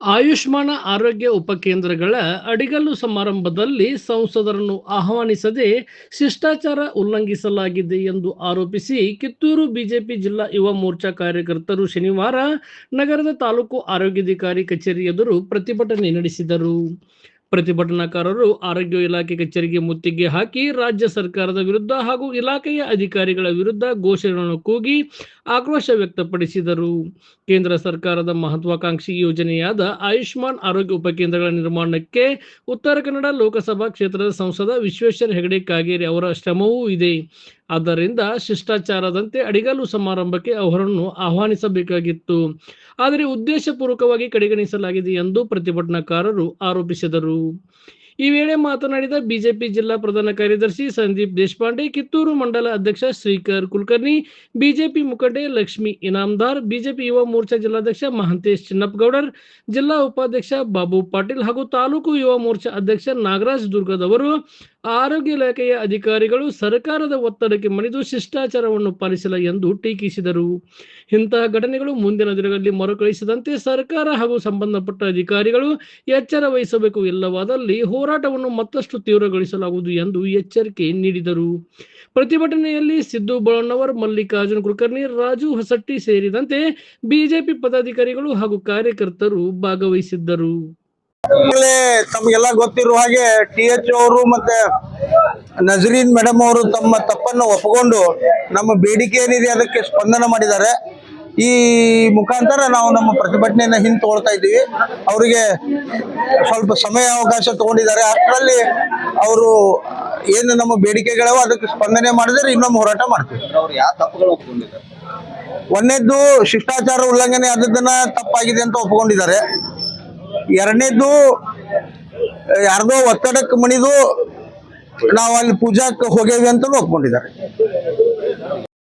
ಆಯುಷ್ಮಾನ ಆರೋಗ್ಯ ಉಪಕೇಂದ್ರಗಳ ಅಡಿಗಲ್ಲು ಸಮಾರಂಭದಲ್ಲಿ ಸಂಸದರನ್ನು ಆಹ್ವಾನಿಸದೆ ಶಿಷ್ಟಾಚಾರ ಉಲ್ಲಂಘಿಸಲಾಗಿದೆ ಎಂದು ಆರೋಪಿಸಿ ಕಿತ್ತೂರು ಬಿಜೆಪಿ ಜಿಲ್ಲಾ ಯುವ ಮೋರ್ಚಾ ಕಾರ್ಯಕರ್ತರು ಶನಿವಾರ ನಗರದ ತಾಲೂಕು ಆರೋಗ್ಯಾಧಿಕಾರಿ ಕಚೇರಿ ಎದುರು ಪ್ರತಿಭಟನೆ ನಡೆಸಿದರು. ಪ್ರತಿಭಟನಾಕಾರರು ಆರೋಗ್ಯ ಇಲಾಖೆ ಕಚೇರಿಗೆ ಮುತ್ತಿಗೆ ಹಾಕಿ ರಾಜ್ಯ ಸರ್ಕಾರದ ವಿರುದ್ಧ ಹಾಗೂ ಇಲಾಖೆಯ ಅಧಿಕಾರಿಗಳ ವಿರುದ್ಧ ಘೋಷಣೆಗಳನ್ನು ಕೂಗಿ ಆಕ್ರೋಶ ವ್ಯಕ್ತಪಡಿಸಿದರು. ಕೇಂದ್ರ ಸರ್ಕಾರದ ಮಹತ್ವಾಕಾಂಕ್ಷಿ ಯೋಜನೆಯಾದ ಆಯುಷ್ಮಾನ್ ಆರೋಗ್ಯ ಉಪಕೇಂದ್ರಗಳ ನಿರ್ಮಾಣಕ್ಕೆ ಉತ್ತರ ಕನ್ನಡ ಲೋಕಸಭಾ ಕ್ಷೇತ್ರದ ಸಂಸದ ವಿಶ್ವೇಶ್ವರ ಹೆಗಡೆ ಕಾಗೇರಿ ಅವರ ಶ್ರಮವೂ ಇದೆ. ಆದ್ದರಿಂದ ಶಿಷ್ಟಾಚಾರದಂತೆ ಅಡಿಗಲ್ಲು ಸಮಾರಂಭಕ್ಕೆ ಅವರನ್ನು ಆಹ್ವಾನಿಸಬೇಕಾಗಿತ್ತು. ಆದರೆ ಉದ್ದೇಶಪೂರ್ವಕವಾಗಿ ಕಡೆಗಣಿಸಲಾಗಿದೆ ಎಂದು ಪ್ರತಿಭಟನಾಕಾರರು ಆರೋಪಿಸಿದರು. ಈ ವೇಳೆ ಮಾತನಾಡಿದ ಬಿಜೆಪಿ ಜಿಲ್ಲಾ ಪ್ರಧಾನ ಕಾರ್ಯದರ್ಶಿ ಸಂದೀಪ್ ದೇಶಪಾಂಡೆ, ಕಿತ್ತೂರು ಮಂಡಲ ಅಧ್ಯಕ್ಷ ಶ್ರೀಕರ್ ಕುಲಕರ್ಣಿ, ಬಿಜೆಪಿ ಮುಖಂಡೆ ಲಕ್ಷ್ಮಿ ಇನಾಮದಾರ್, ಬಿಜೆಪಿ ಯುವ ಮೋರ್ಚಾ ಜಿಲ್ಲಾಧ್ಯಕ್ಷ ಮಹಂತೇಶ್ ಚಿನ್ನಪ್ಪಗೌಡರ್, ಜಿಲ್ಲಾ ಉಪಾಧ್ಯಕ್ಷ ಬಾಬು ಪಾಟೀಲ್ ಹಾಗೂ ತಾಲೂಕು ಯುವ ಮೋರ್ಚಾ ಅಧ್ಯಕ್ಷ ನಾಗರಾಜ್ ದುರ್ಗದವರು ಆರೋಗ್ಯ ಇಲಾಖೆಯ ಅಧಿಕಾರಿಗಳು ಸರ್ಕಾರದ ಒತ್ತಡಕ್ಕೆ ಮಣಿದು ಶಿಷ್ಟಾಚಾರವನ್ನು ಪಾಲಿಸಿಲ್ಲ ಎಂದು ಟೀಕಿಸಿದರು. ಇಂತಹ ಘಟನೆಗಳು ಮುಂದಿನ ದಿನಗಳಲ್ಲಿ ಮರುಕಳಿಸದಂತೆ ಸರ್ಕಾರ ಹಾಗೂ ಸಂಬಂಧಪಟ್ಟ ಅಧಿಕಾರಿಗಳು ಎಚ್ಚರ ವಹಿಸಬೇಕು. ಇಲ್ಲವಾದಲ್ಲಿ ಹೋರಾಟವನ್ನು ಮತ್ತಷ್ಟು ತೀವ್ರಗೊಳಿಸಲಾಗುವುದು ಎಂದು ಎಚ್ಚರಿಕೆ ನೀಡಿದರು. ಪ್ರತಿಭಟನೆಯಲ್ಲಿ ಸಿದ್ದು ಬಳಣ್ಣವರ್, ಮಲ್ಲಿಕಾರ್ಜುನ್ ಕುಲಕರ್ಣಿ, ರಾಜು ಹೊಸಟ್ಟಿ ಸೇರಿದಂತೆ ಬಿಜೆಪಿ ಪದಾಧಿಕಾರಿಗಳು ಹಾಗೂ ಕಾರ್ಯಕರ್ತರು ಭಾಗವಹಿಸಿದ್ದರು. ತಮಗೆಲ್ಲ ಗೊತ್ತಿರುವ ಹಾಗೆ TH ಅವರು ಮತ್ತೆ ನಜರೀನ್ ಮೇಡಮ್ ಅವರು ತಮ್ಮ ತಪ್ಪನ್ನು ಒಪ್ಪಿಕೊಂಡು ನಮ್ಮ ಬೇಡಿಕೆ ಏನಿದೆ ಅದಕ್ಕೆ ಸ್ಪಂದನ ಮಾಡಿದ್ದಾರೆ. ಈ ಮುಖಾಂತರ ನಾವು ನಮ್ಮ ಪ್ರತಿಭಟನೆಯನ್ನ ಹಿಂತೊಳ್ತಾ ಇದ್ದೀವಿ. ಅವರಿಗೆ ಸ್ವಲ್ಪ ಸಮಯ ಅವಕಾಶ ತಗೊಂಡಿದ್ದಾರೆ. ಅಷ್ಟರಲ್ಲಿ ಅವರು ಏನು ನಮ್ಮ ಬೇಡಿಕೆಗಳವ ಅದಕ್ಕೆ ಸ್ಪಂದನೆ ಮಾಡಿದರೆ ಇನ್ನೊಮ್ಮೆ ಹೋರಾಟ ಮಾಡ್ತೀವಿ. ಒಂದನೇದ್ದು ಶಿಷ್ಟಾಚಾರ ಉಲ್ಲಂಘನೆ ಆದದ್ದನ್ನ ತಪ್ಪಾಗಿದೆ ಅಂತ ಒಪ್ಪಿಕೊಂಡಿದ್ದಾರೆ. ಎರಡನೇದ್ದು ಯಾರ್ದೋ ಒತ್ತಡಕ್ಕೆ ಮಣಿದು ನಾವು ಅಲ್ಲಿ ಪೂಜಾಕ್ಕೆ ಹೋಗೇವಿ ಅಂತ ಒಪ್ಕೊಂಡಿದ್ದಾರೆ.